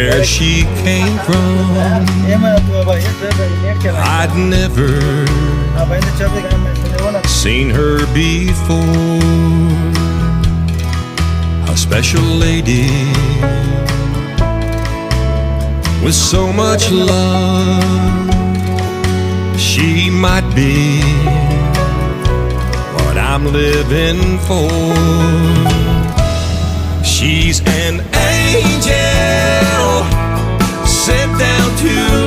where she came from. I'd never seen her before. A special lady with so much love. She might be what I'm living for. She's an angel sent down to